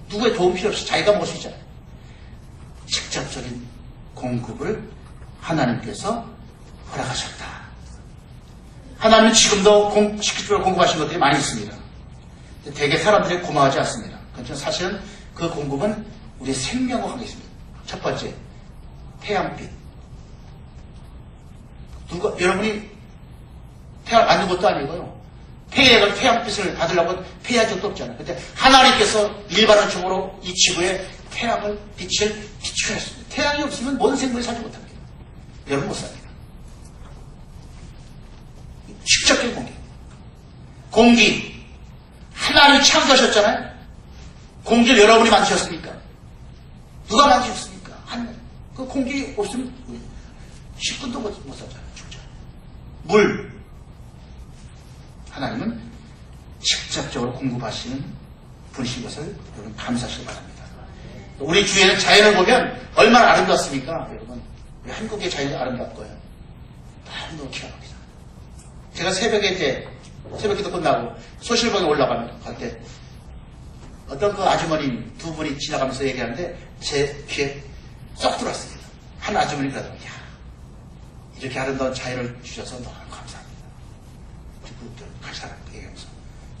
누구의 도움 필요 없이 자기가 먹을 수 있잖아요. 직접적인 공급을 하나님께서 허락하셨다. 하나님은 지금도 직접적으로 공급하신 것들이 많이 있습니다. 대개 사람들이 고마워하지 않습니다. 그렇죠? 사실은 그 공급은 우리의 생명과 관계 있습니다. 첫 번째, 태양빛. 여러분이 태양 만든 것도 아니고요. 태양빛을 받으려고 폐해한 적도 없잖아요. 근데 하나님께서 일반적으로 이 지구에 태양을 빛을 비추셨습니다. 태양이 없으면 모든 생물이 살지 못합니다. 여러분 못 삽니다. 직접적인 공기. 공기. 하나님이 창조하셨잖아요. 공기를 여러분이 만드셨습니까? 누가 만드셨습니까? 하나님. 그 공기 없으면 10분도 못 살잖아요. 죽죠. 물. 하나님은 직접적으로 공급하시는 분이신 것을 여러분 감사하시기 바랍니다. 우리 주위에는 자연을 보면 얼마나 아름답습니까? 여러분, 우리 한국의 자연이 아름답고요. 너무 기가 막히죠. 제가 새벽기도 끝나고 소실봉에 올라가면 갈 때 어떤 그 아주머니 두 분이 지나가면서 얘기하는데 제 귀에 쏙 들어왔습니다. 한 아주머니 그러더라고요. 야, 이렇게 아름다운 자연을 주셔서 너무 감사합니다. 같이 살아요. 얘기하면서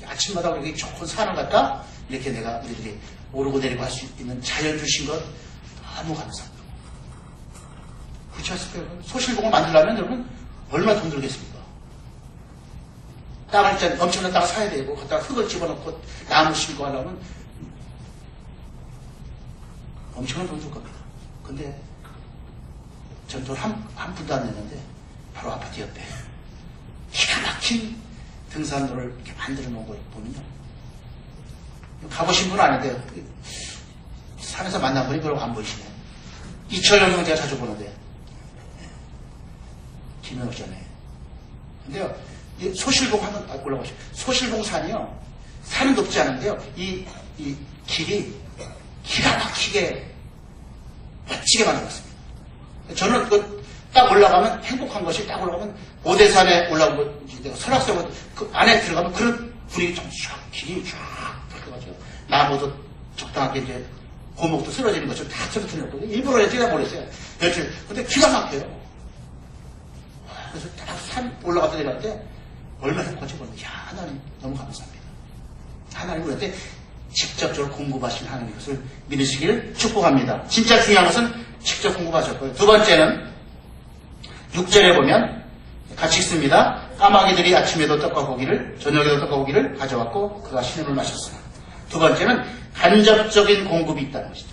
아침마다 여기 좋은 산을 갔다 이렇게 내가 우리들이 오르고 내리고 할 수 있는 자연 주신 것 너무 감사합니다. 그렇지 않습니까? 여러분? 소실봉을 만들려면 여러분 얼마나 돈 들겠습니까? 땅을 일단 엄청난 땅을 사야 되고 거기다가 흙을 집어넣고 나무 심고 하려면 엄청난 돈 들 겁니다. 근데 전 돈 한 푼도 안 냈는데 바로 아파트 옆에 기가 막힌 등산로를 이렇게 만들어 놓은 거 보면요. 가보신 분은 아닌데요. 산에서 만난 분이 별로 안 보이시네. 이철영 형제가 자주 보는데. 김영옥전에. 근데요, 이 소실봉 한번 올라가시죠. 소실봉 산이요, 산은 높지 않은데요, 이 길이 기가 막히게 멋지게 만들었습니다. 저는 딱 올라가면 행복한 것이 딱 올라가면 오대산에 올라오고 내가 설악산 그 안에 들어가면 그런 분위기 좀 쫙 길이 쫙 들어가죠. 나무도 적당하게 이제 고목도 쓰러지는 것처럼 다 쓰러뜨렸거든요. 일부러 해야 모르겠어요. 며칠. 근데 기가 막혀요. 그래서 딱 산 올라갔다 내려갈 때 얼마나 행복한지 모르겠어요. 야, 하나님 너무 감사합니다. 하나님 우리한테 직접적으로 공급하신 하나님 것을 믿으시길 축복합니다. 진짜 중요한 것은 직접 공급하셨고요. 두 번째는 6절에 보면 같이 읽습니다. 까마귀들이 아침에도 떡과 고기를 저녁에도 떡과 고기를 가져왔고 그가 신음을 마셨으나. 두 번째는 간접적인 공급이 있다는 것이죠.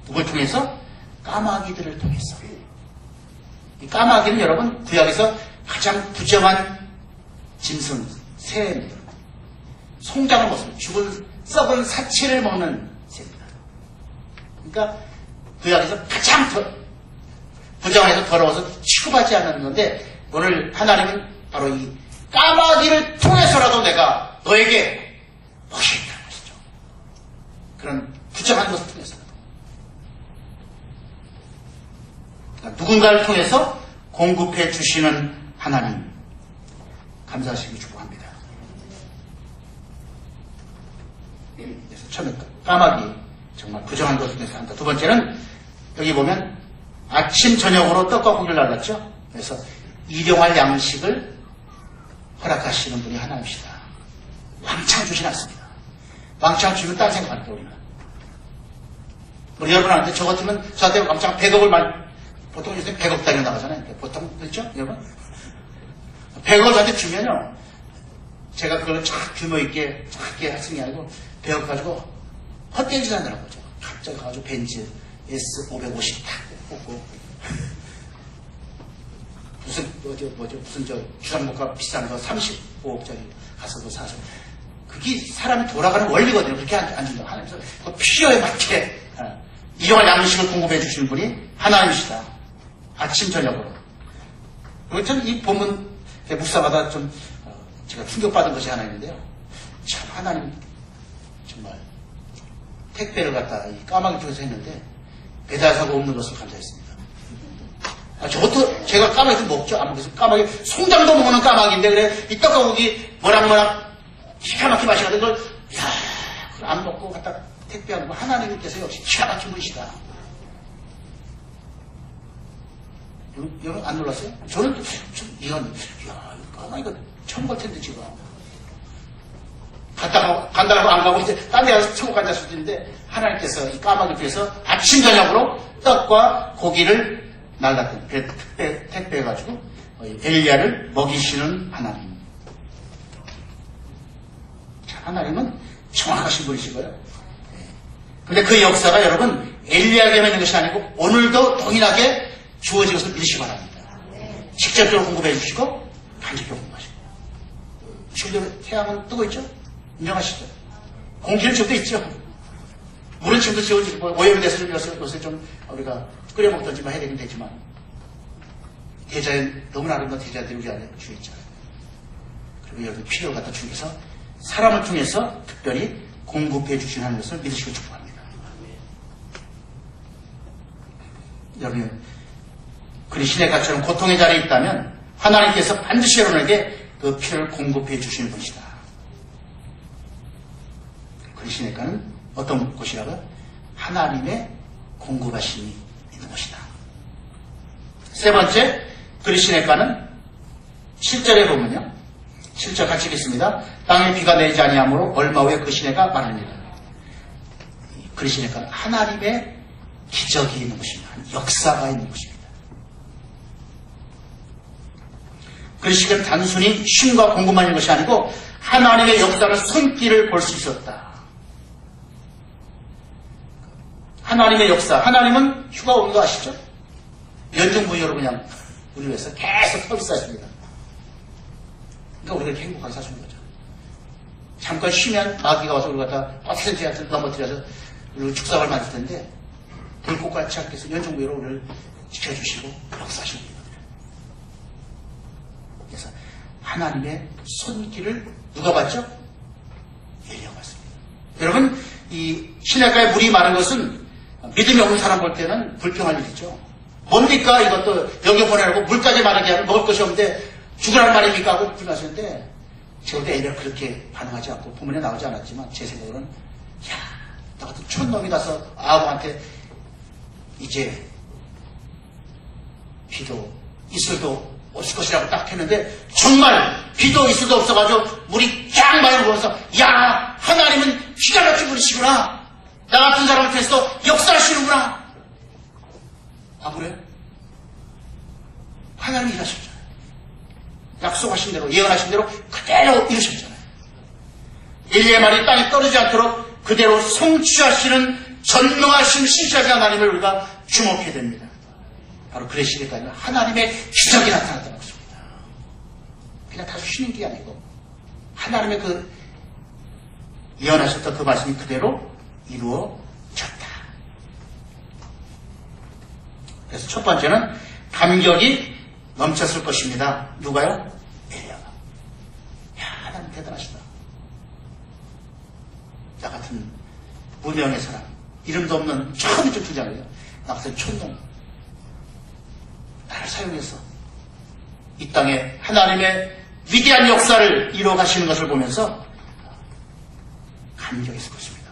누굴 통해서? 까마귀들을 통해서. 이 까마귀는 여러분 구약에서 가장 부정한 짐승, 새입니다. 송장을 먹습니다. 죽은 썩은 사체를 먹는 새입니다. 그러니까 구약에서 가장 부정해서 더러워서 취급하지 않는 건데 오늘 하나님은 바로 이 까마귀를 통해서라도 내가 너에게 먹이겠다는 것이죠. 그런 부정한 것을 통해서라도. 그러니까 누군가를 통해서 공급해 주시는 하나님 감사하시기 축복합니다. 그래서 처음에 까마귀 정말 부정한 것을 통해서 한다. 두 번째는 여기 보면 아침 저녁으로 떡과 고기를 날랐죠. 그래서 일용할 양식을 허락하시는 분이 하나님이시다. 왕창 주진 않습니다. 왕창 주면 딴 생각할 거예요. 우리 여러분한테 저 같으면 저한테 왕창 100억을 보통 요새 100억 단위 나가잖아요. 보통 그렇죠? 여러분? 100억을 저한테 주면요. 제가 그걸 쫙 규모 있게 작게 할 게 아니고 100억 가지고 헛된 짓 한다는 거죠. 갑자기 가지고 벤츠 S550 딱 뽑고 무슨 저 주상목가 비싼 거 35억짜리 가서도 사서 그게 사람이 돌아가는 원리거든요. 그렇게 안 준다고 하나님께서 그 필요에 맞게 일용할 양식을 공급해 주시는 분이 하나님이시다. 아침 저녁으로. 그리고 전 이 본문 묵상하다 좀 제가 충격받은 것이 하나 있는데요. 참 하나님 정말 택배를 갖다 이 까마귀 쪽에서 했는데 배달사고 없는 것을 감사했습니다. 저것도 제가 까마귀도 먹죠. 안 먹겠어요. 까마귀 송장도 먹는 까마귀인데 그래 이 떡과 고기 뭐랑 기가 막히게 맛이거든. 그걸 야 안 먹고 갖다 택배하는 거 하나님께서 역시 기가 막힌 분이시다. 여러분 안 놀랐어요? 저는 이건 이거 처음 볼 텐데 지금 간다고 안 가고 이제 딴 데 가서 천국 앉았을 수도 있는데 하나님께서 이 까마귀 뒤에서 아침 저녁으로 떡과 고기를 날랐던 택배해가지고 엘리야를 먹이시는 하나님. 자, 하나님은 정확하신 분이시고요. 근데 그 역사가 여러분 엘리야에게만 있는 것이 아니고 오늘도 동일하게 주어진 것을 믿으시기 바랍니다. 직접적으로 공급해 주시고 간접적으로 공급하시고. 지금 태양은 뜨고 있죠? 인정하시죠? 공기는 지금도 있죠? 물은 지금도 지워지고 오염이 돼서 요새 좀 우리가 끓여 먹던지 해야 되긴 되지만 대자연 너무나 아름다운 대자연들이 우리 안에 주어 있잖아요. 그리고 여러분 필요를 갖다 주기 위해서 사람을 통해서 특별히 공급해 주시는 것을 믿으시고 축복합니다. 여러분 그리스도의 가처럼 고통의 자리에 있다면 하나님께서 반드시 여러분에게 그 필요를 공급해 주시는 분이시다. 그리스도의가는 어떤 곳이라고요? 하나님의 공급하심이 있는 곳이다. 세 번째, 그리스도의가는 7절에 보면요. 7절 같이 읽겠습니다. 땅에 비가 내리지 아니하므로 얼마 후에 그 시내가 마릅니다. 그리스도의가는 하나님의 기적이 있는 곳입니다. 역사가 있는 곳입니다. 그리스도는 단순히 쉼과 공급만 있는 것이 아니고 하나님의 역사를 손길을 볼 수 있었다. 하나님의 역사, 하나님은 휴가 오는 거 아시죠? 연중무휴로 그냥 우리 위해서 계속 서비스하십니다. 그러니까 우리가 이렇게 행복하게 사시는 거죠. 잠깐 쉬면 마귀가 와서 우리 갖다 퍼센트한테 넘어뜨려서 우리 축사를 만들 텐데 불꽃같이 하께서 연중무휴로 우리를 지켜주시고 역사하시는 겁니다. 그래서 하나님의 손길을 누가 봤죠? 엘리야가 봤습니다. 여러분 이 시냇가에 물이 많은 것은 믿음이 없는 사람 볼 때는 불평할 일이죠. 뭡니까 이것도 여기 보내라고 물까지 마르게 하면 먹을 것이 없는데 죽으라는 말입니까 하고 불평하시는데 제가 볼 때 엘리야가 그렇게 반응하지 않고 본문에 나오지 않았지만 제 생각으로는 나 같은 촌놈이 가서 아합한테 이제 비도 이슬도 없을 것이라고 딱 했는데 정말 비도 이슬도 없어가지고 물이 쫙 많이 보면서 야 하나님은 기가 막힌 분이시구나. 나 같은 사람을 통해서 역사하시는구나. 아 그래요? 하나님이 일하셨잖아요. 약속하신 대로 예언하신 대로 그대로 이루셨잖아요. 엘리야의 말이 땅에 떨어지지 않도록 그대로 성취하시는 전능하신 신실하신 하나님을 우리가 주목해야 됩니다. 바로 그레시기가 아니라 하나님의 기적이 나타났다는 것입니다. 그냥 다 쉬는 게 아니고 하나님의 그 예언하셨던 그 말씀이 그대로 이루어졌다. 그래서 첫 번째는 감격이 넘쳤을 것입니다. 누가요? 엘리야가. 야, 하나님 대단하시다. 나 같은 무명의 사람, 이름도 없는 처음에 좀 주장해요. 나 같은 촌놈. 나를 사용해서 이 땅에 하나님의 위대한 역사를 이루어가시는 것을 보면서 감격했을 것입니다.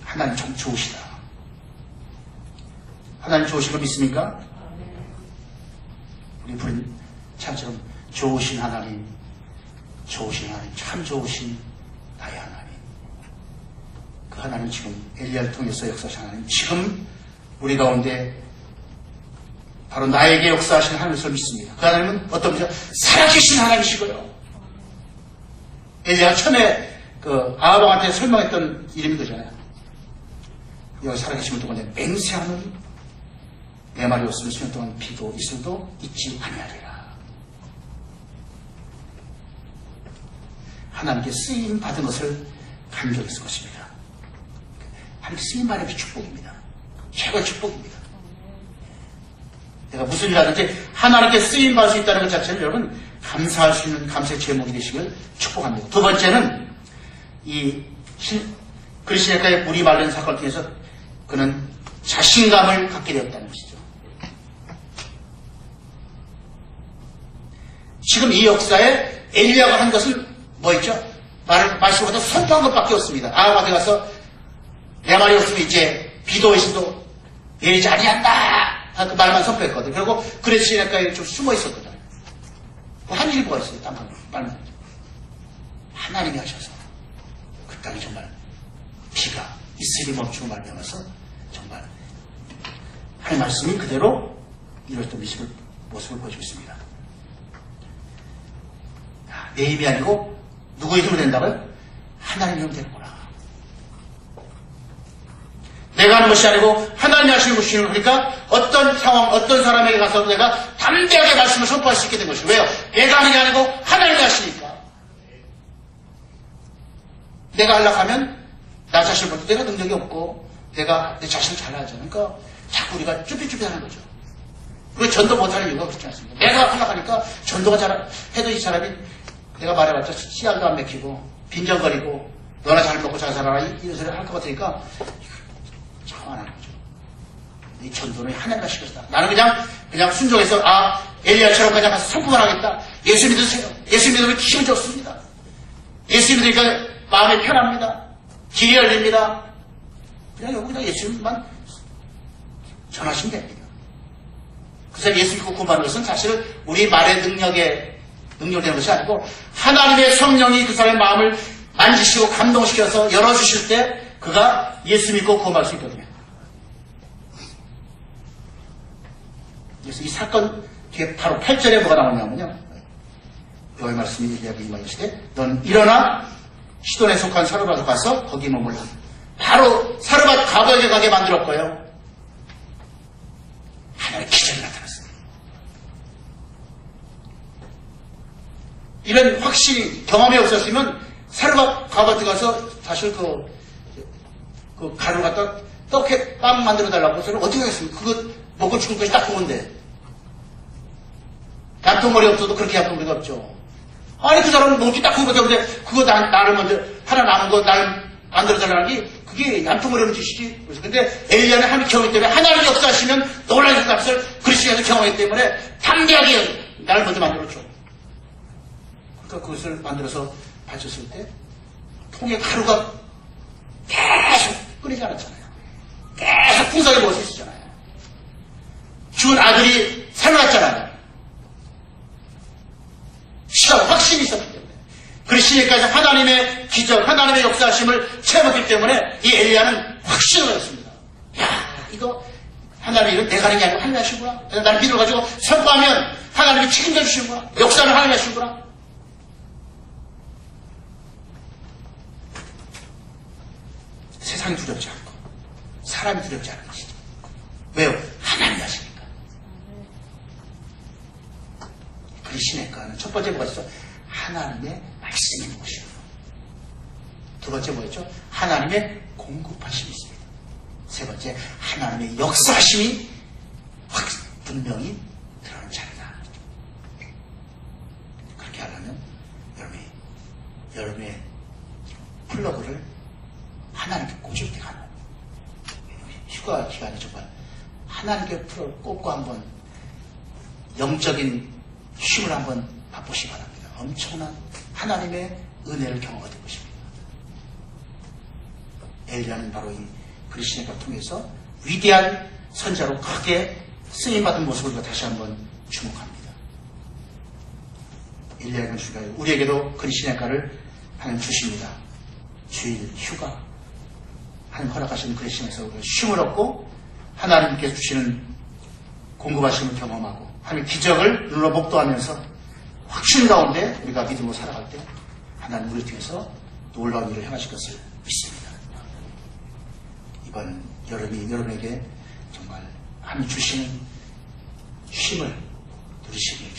하나님 참 좋으시다. 하나님 좋으신 거 믿습니까? 우리 부인 참처럼 좋으신 하나님, 참 좋으신 나의 하나님. 그 하나님 지금 엘리야를 통해서 역사하신 하나님, 지금 우리 가운데 바로 나에게 역사하신 하나님을 믿습니다. 그 하나님은 어떤 분이죠? 살아계신 하나님이시고요. 엘리야가 처음에 그 아합한테 설명했던 이름이 그잖아요. 여기 살아계심을 두고 맹세하는 내 말이 없으면 수년 동안 비도 이슬도 있지 아니하리라. 하나님께 쓰임 받은 것을 감격했을 것입니다. 하나님께 쓰임 받은 게 축복입니다. 최고의 축복입니다. 내가 무슨 일 하든지 하나님께 쓰임 받을 수 있다는 것 자체는 여러분 감사할 수 있는 감사의 제목이 되시길 축복합니다. 두 번째는 이 그리스도의 물이 마른 사건을 통해서 그는 자신감을 갖게 되었다는 것이죠. 지금 이 역사에 엘리야가 한 것은 뭐였죠? 말씀보다 선포한 것밖에 없습니다. 아합 어디 가서 내 말이 없으면 이제 비도 오시도 예지 아니한다. 그 말만 선포했거든. 그리고 그레스 시내가에 좀 숨어 있었거든. 한 일이 뭐가 있어요? 딴 말만. 하나님이 하셔서 그 땅에 정말 비가 이슬이 멈추고 말미암아서 정말 할 말씀이 그대로 이루어졌던 모습을 보여주고 있습니다. 내 힘이 아니고 누구의 힘으로 된다고요? 하나님의 힘으로 되는구나. 내가 하는 것이 아니고 하나님이 하시는 것이니 그러니까 어떤 상황, 어떤 사람에게 가서 내가 담대하게 말씀을 선포할 수 있게 된 것이에요. 왜요? 내가 하는 게 아니고 하나님이 하시니까. 내가 하려고 하면 나 자신을 볼 때 내가 능력이 없고 내가 내 자신을 잘하죠. 그러니까 자꾸 우리가 쭈삣쭈삣하는 거죠. 왜 전도 못하는 이유가 그렇지 않습니까? 내가 하려고 하니까 전도가 해도 이 사람이 내가 말해봤자 씨알도 안 맥히고 빈정거리고 너나 잘 먹고 잘 살아라 이런 소리 할 것 같으니까 참 안 하는 거죠. 이 전도는 하나님 하실 것이다. 나는 그냥 순종해서 엘리야처럼 그냥 가서 선포만 하겠다. 예수 믿으세요. 예수 믿으면 기분 좋습니다. 예수 믿으니까 마음이 편합니다. 길이 열립니다. 그냥 여기다 예수님만 전하시면 됩니다. 그래서 예수 믿고 구원받는 것은 사실 우리 말의 능력되는 것이 아니고 하나님의 성령이 그 사람의 마음을 만지시고 감동시켜서 열어주실 때 그가 예수 믿고 구원받을 수 있거든요. 그래서 이 사건 뒤에 바로 8절에 뭐가 나오냐면요. 여호와의 말씀이 이야기 임하시되 넌 일어나 시돈에 속한 사르밧으로 가서 거기 머물라. 바로 사르밧 과거에 가게 만들었고요. 하나의 기적이 나타났습니다. 이런 확신이 경험이 없었으면 사르밧 과거에 가서 사실 그 가루 갖다 떡에 빵 만들어 달라고 해서 어떻게 하겠습니까? 그거 먹고 죽은 것이 딱 그건데. 얀통머리 없어도 그렇게 얀통머리가 없죠. 아니, 그 사람은 먹기 딱 그거밖에 없는데, 그거 나를 먼저, 하나 남은 거 나를 만들어달라는 게, 그게 얀통머리 없는 짓이지. 그래서 근데 엘리야는 하나님 경험이기 때문에, 하나님 역사하시면 놀라는 값을 그리스도에서 경험했기 때문에, 담대하게 나를 먼저 만들었죠. 그러니까 그것을 만들어서 바쳤을 때, 통에 가루가 계속 끓이지 않았잖아요. 계속 풍성히 먹을 수 있었잖아요. 죽은 아들이 살아났잖아요. 시간 확신이 있었기 때문에. 그리스도까지 하나님의 기적, 하나님의 역사하심을 체험했기 때문에 이 엘리야는 확신을 했습니다. 야, 이거 하나님의 일은 내가 하는 게 아니고 하나님이 하시구나. 나를 믿어가지고 선포하면 하나님이 책임져 주시구나. 역사는 하나님이 하시구나. 세상이 두렵지 않고 사람이 두렵지 않은 것이죠. 왜요? 하나님이 하시니까. 그리스도는 첫 번째 뭐가 있어? 하나님의 말씀이 있는 것이고, 두 번째 뭐였죠? 하나님의 공급하심이 있습니다. 세 번째, 하나님의 역사하심이 분명히 드러나는 자리다. 그렇게 하려면 여러분의 플러그를 하나님께 꽂을 때가 하나. 휴가 기간에 정말 하나님께 플러그를 꽂고 한번 영적인 힘을 한번 맛보시기 바랍니다. 엄청난 하나님의 은혜를 경험하게 될 것입니다. 엘리야는 바로 이 그리스도를 통해서 위대한 선자로 크게 쓰임받은 모습을 다시 한번 주목합니다. 엘리야는 우리에게도 그리스도를 하나님 주십니다. 주일, 휴가, 하나님 허락하시는 그리스도에서 우리가 쉼을 얻고 하나님께 주시는 공급하심을 경험하고 하나님 기적을 눈으로 목도하면서 확신 가운데 우리가 믿음으로 살아갈 때 하나님 우리 통해서 놀라운 일을 행하실 것을 믿습니다. 이번 여름이 여러분에게 정말 하나님 주시는 쉼을 누리시길